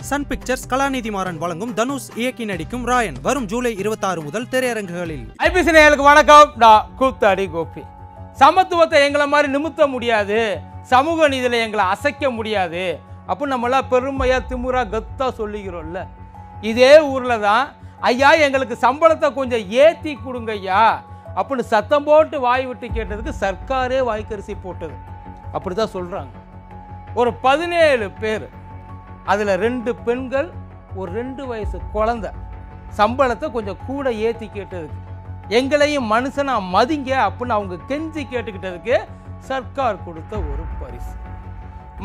Sun pictures கலாநிதி மாறன் வழங்கும் தனுஷ் இயக்கி நடிக்கும் ராயன் வரும் ஜூலை 26 முதல் திரையரங்குகளில். ஐபிசி நேயர்களுக்கு வணக்கம். நான் கூத்தாடி கோபி. சமத்துவத்தை எங்களை மாதிரி நிமித்த முடியாது, சமூக நீதியில் எங்களை அசைக்க முடியாது அப்படின்னு நம்மளாம் பெருமையா திமுறா கத்தா சொல்லிக்கிறோம்ல. இதே ஊர்ல தான் ஐயா எங்களுக்கு சம்பளத்தை கொஞ்சம் ஏற்றி கொடுங்க ஐயா அப்படின்னு சத்தம் போட்டு வாய் விட்டு கேட்டதுக்கு சர்க்காரே வாய்க்கரிசி போட்டது. அப்படி தான் சொல்கிறாங்க. ஒரு 17 பேர், அதில் 2 பெண்கள், ஒரு 2 வயசு குழந்தை சம்பளத்தை கொஞ்சம் கூட ஏற்றி கேட்டதுக்கு, எங்களையும் மனுஷனா மதிங்க அப்படின்னு அவங்க கெஞ்சி கேட்டுக்கிட்டதுக்கு சர்க்கார் கொடுத்த ஒரு பரிசு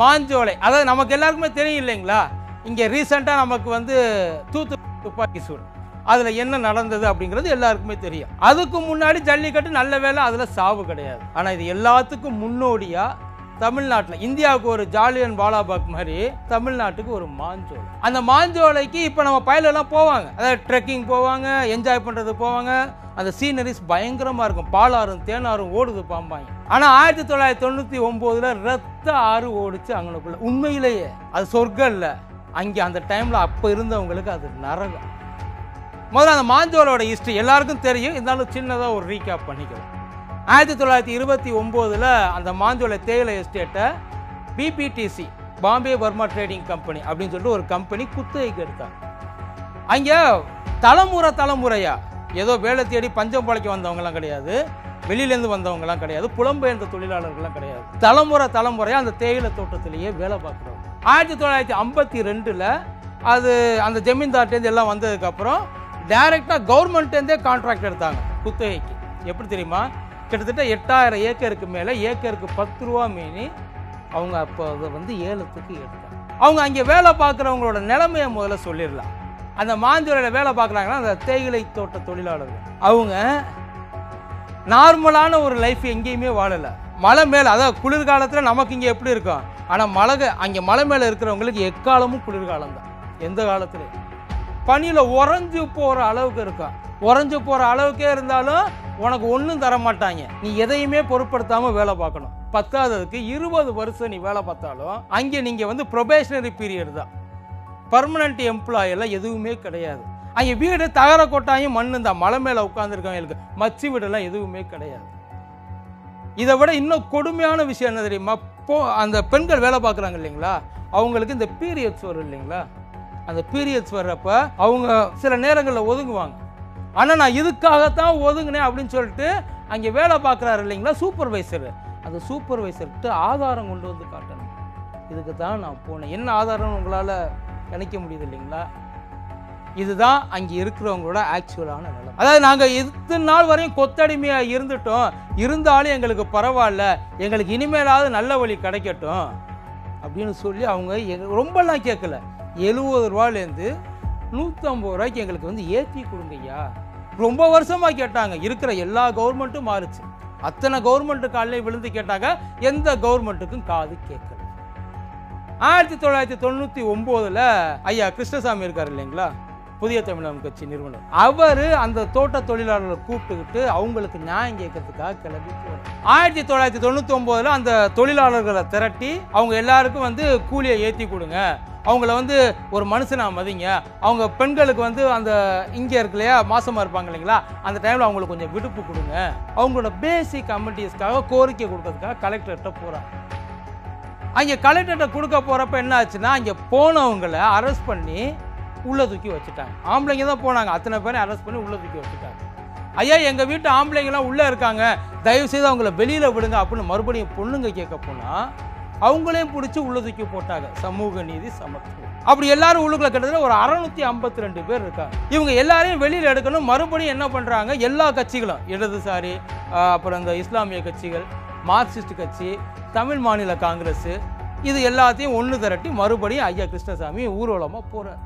மாஞ்சோலை. அதாவது நமக்கு எல்லாருக்குமே தெரியும் இல்லைங்களா, இங்கே ரீசெண்டாக நமக்கு துப்பாக்கி சூடு, அதில் என்ன நடந்தது அப்படிங்கிறது எல்லாருக்குமே தெரியும். அதுக்கு முன்னாடி ஜல்லிக்கட்டு நல்ல வேலை, அதில் சாவு கிடையாது. ஆனால் இது எல்லாத்துக்கும் முன்னோடியாக தமிழ்நாட்டில் இந்தியாவுக்கு ஒரு ஜாலியன் வாலாபாக் மாதிரி தமிழ்நாட்டுக்கு ஒரு மாஞ்சோலை. அந்த மாஞ்சோலைக்கு இப்போ நம்ம பயலெல்லாம் போவாங்க, அதாவது ட்ரெக்கிங் போவாங்க, என்ஜாய் பண்ணுறது போவாங்க. அந்த சீனரிஸ் பயங்கரமாக இருக்கும். பாலாறும் தேனாரும் ஓடுது பாம்பாங்க. ஆனால் 1999 ரத்த ஆறு ஓடிச்சு அங்கனுக்குள்ள. உண்மையிலேயே அது சொர்க்கம் இல்லை, அங்கே அந்த டைமில் அப்போ இருந்தவங்களுக்கு அது நரகம். முதல்ல அந்த மாஞ்சோலோட ஹிஸ்ட்ரி எல்லாருக்கும் தெரியும், இருந்தாலும் சின்னதாக ஒரு ரீகேப் பண்ணிக்கலாம். 1929 அந்த மாஞ்சோலை தேயிலை எஸ்டேட்டை BBTC, Bombay Burma trading company அப்படின்னு சொல்லிட்டு ஒரு கம்பெனி குத்தகைக்கு எடுத்தாங்க. அங்கே தலைமுறையா ஏதோ வேலை தேடி பஞ்சம் பழைக்க வந்தவங்கலாம் கிடையாது, வெளியிலேருந்து வந்தவங்கலாம் கிடையாது, புலம்பெயர்ந்த தொழிலாளர்கள்லாம் கிடையாது. தலைமுறையாக அந்த தேயிலை தோட்டத்திலேயே வேலை பார்க்குறவங்க. 1952 அது அந்த ஜமீன்தார்ட்டேருந்து எல்லாம் வந்ததுக்கப்புறம் டைரெக்டாக கவர்மெண்ட்டேருந்தே கான்ட்ராக்ட் எடுத்தாங்க குத்தகைக்கு. எப்படி தெரியுமா, கிட்டத்தட்ட 8000 ஏக்கருக்கு மேலே, ஏக்கருக்கு 10 ரூபா மீனி அவங்க அப்போ அதை ஏலத்துக்கு எடுத்தாங்க. அவங்க அங்கே வேலை பார்க்குறவங்களோட நிலைமையை முதல்ல சொல்லிடலாம். அந்த மாஞ்சோலையில் வேலை பார்க்குறாங்கன்னா அந்த தேயிலை தோட்ட தொழிலாளர்கள், அவங்க நார்மலான ஒரு லைஃப் எங்கேயுமே வாழலை. மலை மேலே, அதாவது குளிர்காலத்தில் நமக்கு இங்கே எப்படி இருக்கும், ஆனால் அங்கே மலை மேலே இருக்கிறவங்களுக்கு எக்காலமும் குளிர்காலம் தான். எந்த காலத்துலையும் பனியில் உறைஞ்சு போகிற அளவுக்கு இருக்கும். உறைஞ்சு போகிற அளவுக்கே இருந்தாலும் உனக்கு ஒன்றும் தர மாட்டாங்க. நீ எதையுமே பொருட்படுத்தாமல் வேலை பார்க்கணும். 10ஆவதுக்கு 20 வருஷம் நீ வேலை பார்த்தாலும் அங்கே நீங்கள் ப்ரொபேஷனரி பீரியட் தான். பர்மனண்ட் எம்ப்ளாயெல்லாம் எதுவுமே கிடையாது. அங்கே வீடு தகர கொட்டாயும் மண்ணு தான். மலை மேலே உட்காந்துருக்கவங்களுக்கு மச்சி வீடெல்லாம் எதுவுமே கிடையாது. இதை விட இன்னும் கொடுமையான விஷயம் என்ன தெரியுமா, அந்த பெண்கள் வேலை பார்க்குறாங்க இல்லைங்களா, அவங்களுக்கு இந்த பீரியட்ஸ் வரும் இல்லைங்களா, அந்த பீரியட்ஸ் வர்றப்ப அவங்க சில நேரங்களில் ஒதுங்குவாங்க. ஆனால் நான் இதுக்காகத்தான் ஒதுங்கினேன் அப்படின்னு சொல்லிட்டு அங்கே வேலை பார்க்குறாரு இல்லைங்களா சூப்பர்வைசர், அந்த சூப்பர்வைசர்கிட்ட ஆதாரம் கொண்டு வந்து காட்டணும். இதுக்கு தான் நான் போனேன். என்ன ஆதாரம்னு உங்களால் நினைக்க முடியுது இல்லைங்களா. இதுதான் அங்கே இருக்கிறவங்களோட ஆக்சுவலான நிலை. அதாவது நாங்கள் இத்தனை நாள் வரையும் கொத்தடிமையாக இருந்துட்டோம், இருந்தாலும் எங்களுக்கு பரவாயில்ல, எங்களுக்கு இனிமேலாவது நல்ல வழி கிடைக்கட்டும் அப்படின்னு சொல்லி அவங்க ரொம்பலாம் கேட்கல, 70 ரூபாயிலேருந்து 150 ரூபாய்க்கு எங்களுக்கு ஏற்றி கொடுங்கய்யா ரொம்ப வருஷமாக கேட்டாங்க. இருக்கிற எல்லா கவர்மெண்ட்டும் மாறுச்சு, அத்தனை கவர்மெண்ட்டு காலையில் விழுந்து கேட்டாங்க, எந்த கவர்மெண்ட்டுக்கும் காது கேட்கல. 1999 ஐயா கிருஷ்ணசாமி இருக்கார் இல்லைங்களா, புதிய தமிழகம் கட்சி நிறுவனர், அவர் அந்த தோட்ட தொழிலாளர்களை கூப்பிட்டுக்கிட்டு அவங்களுக்கு நியாயம் கேட்கறதுக்காக கிளம்பி போனார். 1999 அந்த தொழிலாளர்களை திரட்டி அவங்க எல்லாருக்கும் கூலியை ஏற்றி கொடுங்க, அவங்கள ஒரு மனுஷனா மதிங்க, அவங்க பெண்களுக்கு அந்த இங்கே இருக்கு இல்லையா மாசமாக இருப்பாங்க இல்லைங்களா, அந்த டைமில் அவங்களுக்கு கொஞ்சம் விடுப்பு கொடுங்க, அவங்களோட பேசிக் கம்யூனிட்டிஸ்க்காக கோரிக்கை கொடுக்கறதுக்காக கலெக்டர்கிட்ட போகிறாங்க. அங்கே கலெக்டர்கிட்ட கொடுக்க போகிறப்ப என்ன ஆச்சுன்னா, அங்கே போனவங்களை அரெஸ்ட் பண்ணி உள்ளே தூக்கி வச்சுட்டாங்க. ஆம்பளைங்க தான் போனாங்க, அத்தனை பேரை அரெஸ்ட் பண்ணி உள்ளே தூக்கி வச்சுட்டாங்க. ஐயா எங்கள் வீட்டு ஆம்பளைங்கெல்லாம் உள்ளே இருக்காங்க, தயவுசெய்து அவங்கள வெளியில் விடுங்க அப்படின்னு மறுபடியும் பொண்ணுங்க கேட்க போனால் அவங்களையும் பிடிச்சி உள்ள தூக்கி போட்டாங்க. சமூக நீதி சமத்துவம். அப்படி எல்லாரும் உள்ளுக்குள்ள கிட்டத்தட்ட ஒரு 652 பேர் இருக்காங்க. இவங்க எல்லாரையும் வெளியில் எடுக்கணும். மறுபடியும் என்ன பண்ணுறாங்க, எல்லா கட்சிகளும், இடதுசாரி, அப்புறம் இந்த இஸ்லாமிய கட்சிகள், மார்க்சிஸ்ட் கட்சி, தமிழ் மாநில காங்கிரஸ், இது எல்லாத்தையும் ஒன்று திரட்டி மறுபடியும் ஐயா கிருஷ்ணசாமி ஊர்வலமாக போகிறார்.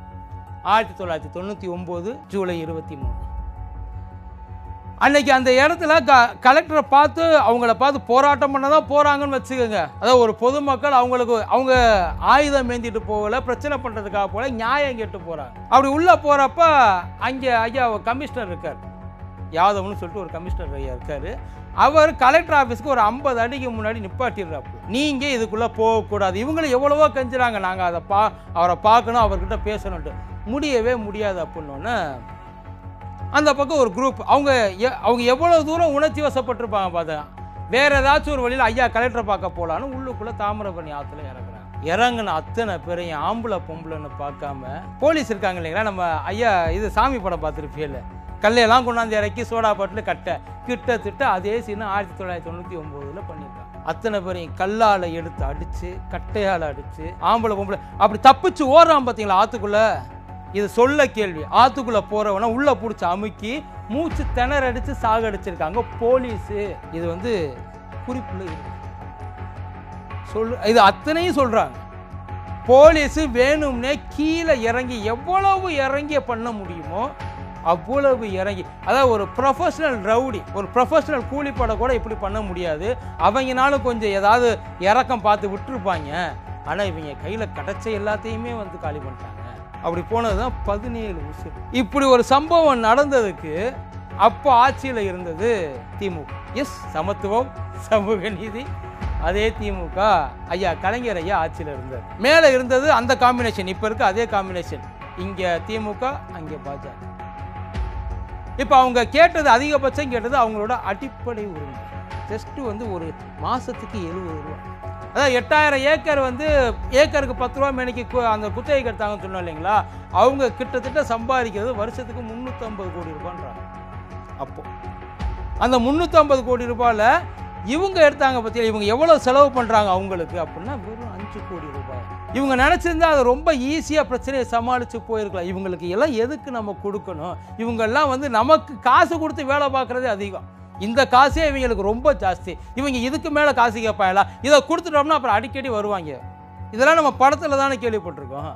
1999 ஜூலை 23 அன்னைக்கு அந்த இடத்துல கலெக்டரை பார்த்து அவங்கள பார்த்து போராட்டம் பண்ண தான் போகிறாங்கன்னு வச்சுக்கோங்க. அதாவது ஒரு பொதுமக்கள் அவங்க ஆயுதம் ஏந்திட்டு போகல, பிரச்சனை பண்ணுறதுக்காக போல, நியாயம் கேட்டு போகிறாங்க. அப்படி உள்ளே போகிறப்ப அங்கே ஐயா கமிஷனர் இருக்கார், யாதவ்னு சொல்லிட்டு ஒரு கமிஷனர் ஐயா இருக்கார். அவர் கலெக்டர் ஆஃபீஸ்க்கு ஒரு 50 அடிக்கு முன்னாடி நிப்பாட்டிடுறாப்பு. நீங்கள் இதுக்குள்ளே போகக்கூடாது. இவங்களும் எவ்வளவோ கஞ்சுறாங்க, நாங்கள் அவரை பார்க்கணும், அவர்கிட்ட பேசணுன்ட்டு. முடியவே முடியாது அப்படின்னோன்னே அந்த பக்கம் ஒரு குரூப் அவங்க எவ்வளோ தூரம் உணர்ச்சி வசப்பட்டிருப்பாங்க பார்த்தா. வேறு ஏதாச்சும் ஒரு வழியில் ஐயா கலெக்டரை பார்க்க போகலான்னு உள்ளுக்குள்ளே தாமிரபரணி ஆற்றுல இறங்குறாங்க. இறங்குன அத்தனை பேரையும் ஆம்பளை பொம்பளைன்னு பார்க்காம போலீஸ் இருக்காங்க இல்லைங்களா, நம்ம ஐயா இது சாமி படம் பார்த்துருப்பேல, கல்லையெல்லாம் கொண்டாந்து இறக்கி சோடா பாட்டில் கிட்டத்தட்ட அதே சீனை 1999 பண்ணியிருக்காங்க. அத்தனை பேரையும் கல்லால் எடுத்து அடித்து, கட்டையால் அடித்து, ஆம்பளை பொம்பளை அப்படி தப்பிச்சு ஓடுறான் பார்த்தீங்களா ஆற்றுக்குள்ளே. இது சொல்ல கேள்வி. ஆற்றுக்குள்ளே போகிறவனை உள்ளே பிடிச்சி அமுக்கி மூச்சு திணறடிச்சு சாகடிச்சிருக்காங்க போலீஸு. இது வந்து குறிப்பில் இருக்கு இது அத்தனையும் சொல்கிறாங்க. போலீஸு வேணும்னே கீழே இறங்கி எவ்வளவு இறங்கி பண்ண முடியுமோ அவ்வளவு இறங்கி, அதாவது ஒரு ப்ரொஃபஷனல் ரவுடி, ஒரு ப்ரொஃபஷனல் கூலிப்படை கூட இப்படி பண்ண முடியாது. அவங்கனாலும் கொஞ்சம் ஏதாவது இறக்கம் பார்த்து விட்டுருப்பாங்க. ஆனால் இவங்க கையில் கிடச்ச எல்லாத்தையுமே வந்து காலி பண்ணிட்டாங்க. அப்படி போனது தான் 17 உசுர். இப்படி ஒரு சம்பவம் நடந்ததுக்கு அப்போ ஆட்சியில் இருந்தது திமுக. எஸ், சமத்துவம் சமூக நீதி, அதே திமுக ஐயா கலைஞர் ஐயா ஆட்சியில் இருந்தார். மேலே இருந்தது அந்த காம்பினேஷன், இப்போ இருக்க அதே காம்பினேஷன். இங்கே திமுக, அங்கே பாஜக. இப்போ அவங்க கேட்டது, அதிகபட்சம் கேட்டது அவங்களோட அடிப்படை உரிமை. ஜஸ்ட்டு வந்து ஒரு மாதத்துக்கு 70 ரூபா. அதாவது 8000 ஏக்கர் வந்து ஏக்கருக்கு 10 ரூபா மேனிக்கு அந்த குத்தகை எடுத்தாங்கன்னு சொன்னோம் இல்லைங்களா. அவங்க கிட்டத்தட்ட சம்பாதிக்கிறது வருஷத்துக்கு 350 கோடி ரூபான்றாங்க. அப்போ அந்த 350 கோடி ரூபாயில் இவங்க எடுத்தாங்க பற்றியா, இவங்க எவ்வளோ செலவு பண்ணுறாங்க அவங்களுக்கு அப்படின்னா வெறும் 5 கோடி ரூபாய். இவங்க நினச்சிருந்தா அதை ரொம்ப ஈஸியாக பிரச்சனையை சமாளித்து போயிருக்கலாம். இவங்களுக்கு எல்லாம் எதுக்கு நம்ம கொடுக்கணும்? இவங்கெல்லாம் வந்து நமக்கு காசு கொடுத்து வேலை பார்க்குறதே அதிகம். இந்த காசே இவங்களுக்கு ரொம்ப ஜாஸ்தி. இவங்க இதுக்கு மேலே காசு கேட்பாங்களா? இதை கொடுத்துட்டோம்னா அப்புறம் அடிக்கடி வருவாங்க. இதெல்லாம் நம்ம படத்தில் தானே கேள்விப்பட்டிருக்கோம்.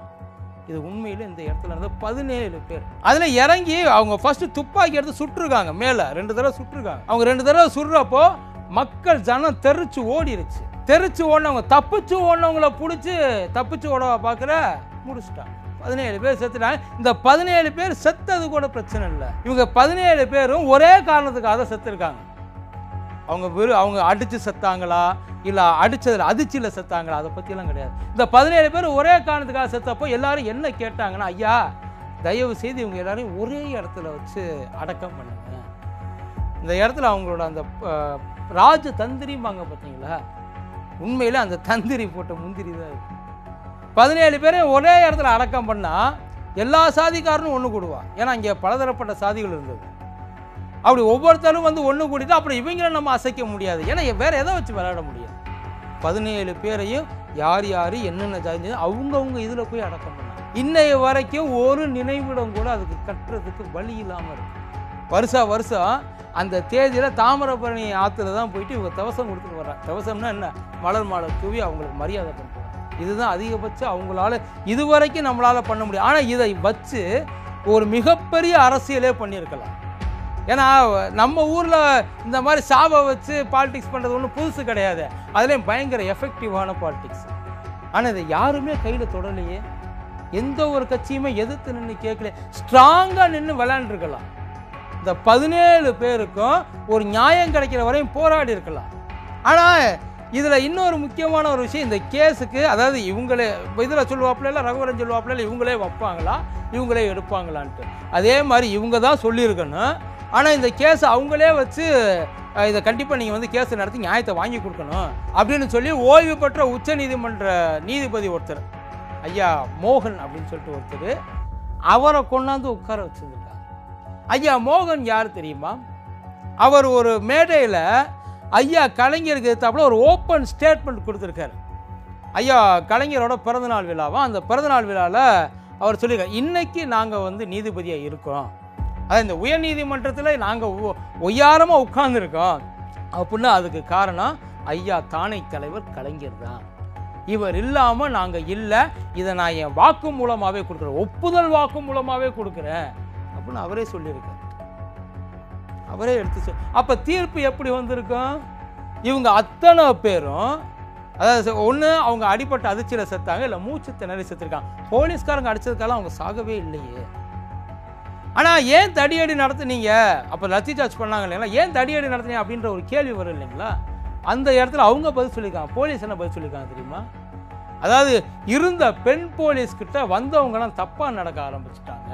இது உண்மையில் இந்த இடத்துல இருந்து 17 பேர் அதில் இறங்கி அவங்க ஃபஸ்ட்டு துப்பாக்கி எடுத்து சுட்டுருக்காங்க. மேலே 2 தடவை சுட்டுருக்காங்க. அவங்க 2 தடவை சுடுறப்போ மக்கள் ஜனம் தெரிச்சு ஓடிருச்சு. தெரிச்சு ஓடினவங்க, தப்பிச்சு ஓடினவங்கள பிடிச்சி தப்பிச்சு ஓட பார்க்குற முடிச்சுட்டாங்க. 17 பேர் செத்துட்டாங்க. இந்த 17 பேர் செத்தது கூட பிரச்சனை இல்லை. இவங்க 17 பேரும் ஒரே காரணத்துக்காக தான் செத்துருக்காங்க. அவங்க அடித்து செத்தாங்களா, இல்லை அடித்ததில் அதிர்ச்சியில் செத்தாங்களா, அதை பற்றியெல்லாம் கிடையாது. இந்த 17 பேர் ஒரே காரணத்துக்காக செத்தப்போ எல்லாரும் என்ன கேட்டாங்கன்னா, ஐயா தயவு செய்து இவங்க எல்லாரையும் ஒரே இடத்துல வச்சு அடக்கம் பண்ணுங்க. இந்த இடத்துல அவங்களோட அந்த ராஜ தந்திரிம்பாங்க பார்த்தீங்களா, உண்மையில் அந்த தந்திரி போட்ட முந்திரி தான் இருக்கு. 17 பேரையும் ஒரே இடத்துல அடக்கம் பண்ணால் எல்லா சாதிக்காரனும் ஒன்று கூடுவான். ஏன்னா இங்கே பலதரப்பட்ட சாதிகள் இருந்தது. அப்படி ஒவ்வொருத்தரும் வந்து ஒன்று கூட்டிட்டு அப்புறம் இவங்கள நம்ம அசைக்க முடியாது. ஏன்னா வேறு எதை வச்சு விளையாட முடியாது. 17 பேரையும் யார் யார் என்னென்ன ஜாதி அவங்கவுங்க இதில் போய் அடக்கம் பண்ணாங்க. இன்னைய வரைக்கும் ஒரு நினைவிடம் கூட அதுக்கு கட்டுறதுக்கு வழி இல்லாமல் இருக்கு. வருஷம் அந்த தேதியில் தாமிரபரணி ஆற்றுல தான் போயிட்டு இவங்க தவசம் கொடுத்துட்டு வர்றாங்க. தவசம்னா என்ன? மலர் மாலை தூவி அவங்களுக்கு மரியாதை பண்ணுறாங்க. இதுதான் அதிகபட்சம் அவங்களால இதுவரைக்கும் நம்மளால் பண்ண முடியும். ஆனால் இதை வச்சு ஒரு மிகப்பெரிய அரசியலே பண்ணியிருக்கலாம். ஏன்னா நம்ம ஊரில் இந்த மாதிரி சாவை வச்சு பாலிடிக்ஸ் பண்ணுறது ஒன்றும் புதுசு கிடையாது. அதுலேயும் பயங்கர எஃபெக்டிவான பாலிடிக்ஸ். ஆனால் இதை யாருமே கையில் தொடலையே. எந்த ஒரு கட்சியுமே எதிர்த்து நின்று கேட்கல. ஸ்ட்ராங்காக நின்று விளையாண்டுருக்கலாம். இந்த 17 பேருக்கும் ஒரு நியாயம் கிடைக்கிற வரையும் போராடி இருக்கலாம். ஆனால் இதில் இன்னொரு முக்கியமான ஒரு விஷயம், இந்த கேஸுக்கு அதாவது இவங்களே இதில் சொல்லுவாப்புல இல்லை, ரகுவரன் சொல்லுவாப்புல இல்லை, இவங்களே வைப்பாங்களா இவங்களே எடுப்பாங்களான்ட்டு. அதே மாதிரி இவங்க தான் சொல்லியிருக்கணும். ஆனால் இந்த கேஸை அவங்களே வச்சு இதை கண்டிப்பாக நீங்கள் வந்து கேஸை நடத்தி நியாயத்தை வாங்கி கொடுக்கணும் அப்படின்னு சொல்லி ஓய்வு பெற்ற உச்ச நீதிமன்ற நீதிபதி ஒருத்தர், ஐயா மோகன் அப்படின்னு சொல்லிட்டு ஒருத்தர், அவரை கொண்டாந்து உட்கார வச்சுருக்காங்க. ஐயா மோகன் யார் தெரியுமா? அவர் ஒரு மேடையில் ஐயா கலைஞருக்கு எதிர்த்தாப்புல ஒரு ஓப்பன் ஸ்டேட்மெண்ட் கொடுத்துருக்காரு. ஐயா கலைஞரோட பிறந்தநாள் விழாவாம். அந்த பிறந்தநாள் விழாவில் அவர் சொல்லியிருக்கார், இன்னைக்கு நாங்கள் வந்து நீதிபதியாக இருக்கோம், அதாவது இந்த உயர் நீதிமன்றத்தில் நாங்கள் ஒய்யாரமாக உட்கார்ந்துருக்கோம் அப்படின்னா அதுக்கு காரணம் ஐயா தானை தலைவர் கலைஞர் தான். இவர் இல்லாமல் நாங்கள் இல்லை. இதை நான் என் வாக்கு மூலமாகவே கொடுக்குறேன், ஒப்புதல் வாக்கு மூலமாகவே கொடுக்குறேன் அப்படின்னு அவரே சொல்லியிருக்கார். அவரே எடுத்து அப்போ தீர்ப்பு எப்படி வந்திருக்கும்? இவங்க அத்தனை பேரும் அதாவது ஒன்று அவங்க அடிப்பட்ட அதிர்ச்சியில் செத்தாங்க, இல்லை மூச்சு திணறி செத்துருக்காங்க. போலீஸ்காரங்க அடித்ததுக்கெல்லாம் அவங்க சாகவே இல்லையே. ஆனால் ஏன் தடியடி நடத்துனீங்க, அப்போ லத்தி சார்ஜ் பண்ணாங்க இல்லைங்களா, ஏன் தடியடி நடத்துனீங்க அப்படின்ற ஒரு கேள்வி வரும் இல்லைங்களா. அந்த இடத்துல அவங்க பதில் சொல்லியிருக்காங்க. போலீஸ் என்ன பதில் சொல்லியிருக்காங்க தெரியுமா? அதாவது இருந்த பெண் போலீஸ்கிட்ட வந்தவங்கலாம் தப்பாக நடக்க ஆரம்பிச்சிட்டாங்க.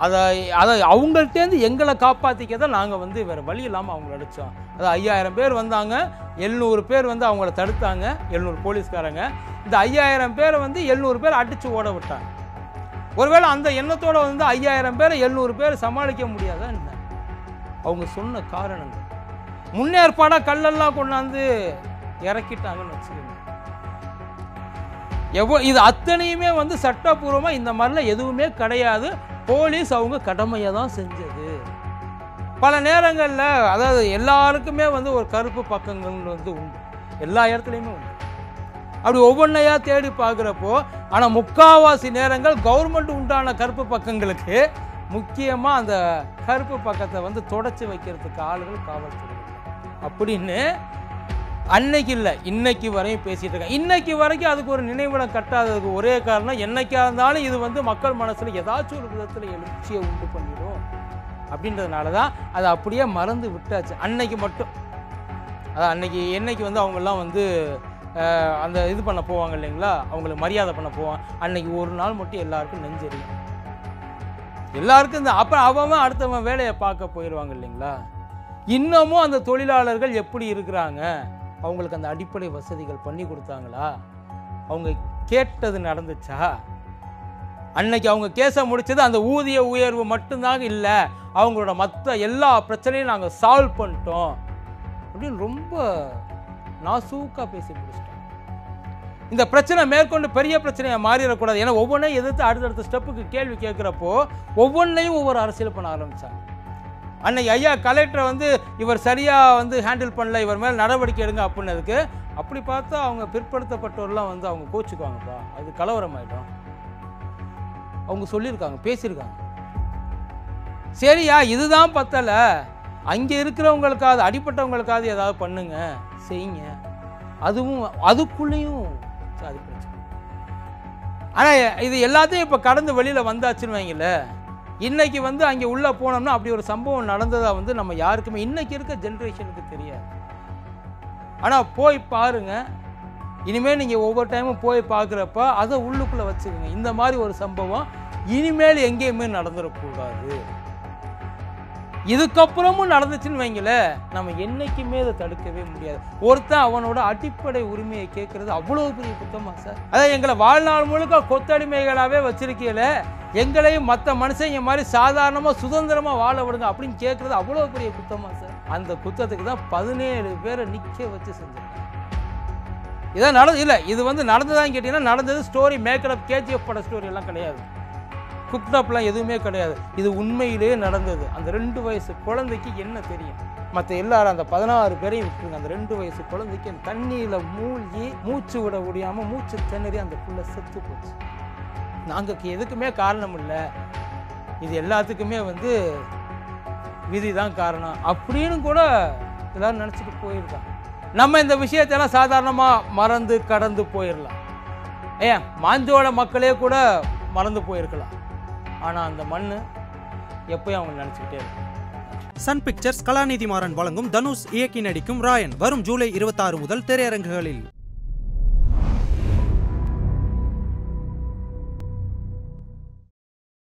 அதை அவங்கள்ட்டேருந்து எங்களை காப்பாற்றிக்க தான் நாங்கள் வந்து வேறு வழி இல்லாமல் அவங்கள அடித்தோம். அது 5000 பேர் வந்தாங்க, 700 பேர் வந்து அவங்கள தடுத்தாங்க, 700 போலீஸ்காரங்க. இந்த 5000 பேரை வந்து 700 பேர் அடித்து ஓட விட்டாங்க. ஒருவேளை அந்த எண்ணத்தோடு வந்து 5000 பேரை 700 பேர் சமாளிக்க முடியாதா என்ன? அவங்க சொன்ன காரணங்கள் முன்னேற்பாடாக கல்லெல்லாம் கொண்டாந்து இறக்கிட்டாங்கன்னு வச்சுக்கோங்க. இது அத்தனையுமே வந்து சட்டப்பூர்வமாக இந்த மாதிரிலாம் எதுவுமே கிடையாது. போலீஸ் அவங்க கடமையை தான் செஞ்சது. பல நேரங்களில் அதாவது எல்லாருக்குமே வந்து ஒரு கருப்பு பக்கங்கள் வந்து உண்டு, எல்லா இடத்துலையுமே உண்டு. அப்படி ஒவ்வொன்றையாக தேடி பார்க்குறப்போ ஆனால் முக்கால்வாசி நேரங்கள் கவர்மெண்ட் உண்டான கருப்பு பக்கங்களுக்கு முக்கியமாக அந்த கருப்பு பக்கத்தை வந்து தொடச்சி வைக்கிறதுக்கு ஆளுகள் காவல்துறை அப்படின்னு அன்னைக்கு இல்லை இன்னைக்கு வரையும் பேசிகிட்டு இருக்காங்க. இன்னைக்கு வரைக்கும் அதுக்கு ஒரு நினைவிடம் கட்டாததுக்கு ஒரே காரணம், என்னைக்காக இருந்தாலும் இது வந்து மக்கள் மனசில் ஏதாச்சும் ஒரு விதத்தில் எழுச்சியை உண்டு பண்ணிடும் அப்படின்றதுனால தான் அதை அப்படியே மறந்து விட்டாச்சு. அன்னைக்கு மட்டும் அதான் என்னைக்கு வந்து அவங்கெல்லாம் வந்து அந்த இது பண்ண போவாங்க இல்லைங்களா, அவங்களுக்கு மரியாதை பண்ண போவாங்க. அன்னைக்கு ஒரு நாள் மட்டும் எல்லாருக்கும் நெஞ்செறியும், எல்லாருக்கும் இந்த அப்புறம் அவன் அடுத்தவன் வேலையை பார்க்க போயிடுவாங்க இல்லைங்களா. இன்னமும் அந்த தொழிலாளர்கள் எப்படி இருக்கிறாங்க, அவங்களுக்கு அந்த அடிப்படை வசதிகள் பண்ணி கொடுத்தாங்களா, அவங்க கேட்டது நடந்துச்சா, அன்னைக்கு அவங்க கேஸை முடிச்சது அந்த ஊதிய உயர்வு மட்டும்தாங்க இல்லை, அவங்களோட மற்ற எல்லா பிரச்சனையும் நாங்கள் சால்வ் பண்ணிட்டோம் அப்படின்னு ரொம்ப நாசூக்காக பேசி முடிச்சிட்டோம். இந்த பிரச்சனை மேற்கொண்டு பெரிய பிரச்சனையை மாறிடக்கூடாது. ஏன்னா ஒவ்வொன்றையும் எதிர்த்து அடுத்தடுத்த ஸ்டெப்புக்கு கேள்வி கேட்குறப்போ ஒவ்வொன்றையும் ஒவ்வொரு அரசியல் பண்ண ஆரம்பித்தாங்க. அன்னைக்கு ஐயா கலெக்டரை வந்து இவர் சரியாக வந்து ஹேண்டில் பண்ணல, இவர் மேலே நடவடிக்கை எடுங்க அப்படின்னதுக்கு அப்படி பார்த்தா அவங்க பிற்படுத்தப்பட்டவர்லாம் வந்து அவங்க கோச்சுக்குவாங்கப்பா, அது கலவரம் ஆகிடும் அவங்க சொல்லியிருக்காங்க, பேசியிருக்காங்க. சரியா இதுதான் பத்தலை, அங்கே இருக்கிறவங்களுக்காவது அடிப்பட்டவங்களுக்காவது ஏதாவது பண்ணுங்க செய்யுங்க, அதுவும் அதுக்குள்ளேயும் அது பிரச்சனை. ஆனால் இது எல்லாத்தையும் இப்போ கடந்து வெளியில் வந்தாச்சுன்னு வைங்கள, இன்னைக்கு வந்து அங்கே உள்ளே போனோம்னா அப்படி ஒரு சம்பவம் நடந்ததா வந்து நம்ம யாருக்குமே இன்னைக்கு இருக்க ஜென்ரேஷனுக்கு தெரியாது. ஆனால் போய் பாருங்க, இனிமேல் நீங்கள் ஒவ்வொரு டைமும் போய் பார்க்குறப்ப அதை உள்ளுக்குள்ளே வச்சுக்கோங்க, இந்த மாதிரி ஒரு சம்பவம் இனிமேல் எங்கேயுமே நடந்துடக்கூடாது. இதுக்கப்புறமும் நடந்துச்சுன்னு வைங்கள, நம்ம என்னைக்குமே அதை தடுக்கவே முடியாது. ஒருத்தன் அவனோட அடிப்படை உரிமையை கேட்கறது அவ்வளோ பெரிய குத்தமா சார்? அதான் எங்களை வாழ்நாள் முழுக்க கொத்தடிமைகளாகவே வச்சிருக்கீங்கள, எங்களையும் மற்ற மனுஷங்க மாதிரி சாதாரணமாக சுதந்திரமாக வாழ விடுங்க அப்படின்னு கேட்கறது அவ்வளோ பெரிய குத்தமா சார்? அந்த குத்தத்துக்கு தான் 17 பேரை நிற்க வச்சு செஞ்சிருக்காங்க. இதான் இல்லை இது வந்து நடந்ததான்னு கேட்டிங்கன்னா நடந்தது ஸ்டோரி மேக்கப் கேஜிஎஃப் பட ஸ்டோரி எல்லாம் கிடையாது, குக்டப்லாம் எதுவுமே கிடையாது. இது உண்மையிலேயே நடந்தது. அந்த 2 வயசு குழந்தைக்கு என்ன தெரியும்? மற்ற எல்லாரும் அந்த 16 பேரையும் விட்டுருங்க, அந்த 2 வயசு குழந்தைக்கு அந்த தண்ணியில் மூழ்கி மூச்சு விட முடியாமல் மூச்சு திணறி அந்த புள்ள செத்து போச்சு. நாங்கள் எதுக்குமே காரணம் இல்லை, இது எல்லாத்துக்குமே வந்து விதி தான் காரணம் அப்படின்னு கூட எல்லாரும் நினச்சிட்டு போயிருக்காங்க. நம்ம இந்த விஷயத்தெல்லாம் சாதாரணமாக மறந்து கடந்து போயிடலாம். மாஞ்சோட மக்களே கூட மறந்து போயிருக்கலாம். ஆனால் அந்த மண் எப்பயும் அவங்க நினச்சிக்கிட்டே இருக்கும். சன் பிக்சர்ஸ் கலாநிதி மாறன் வழங்கும் தனுஷ் இயக்கி நடிக்கும் ராயன் வரும் ஜூலை 26 முதல் திரையரங்குகளில்.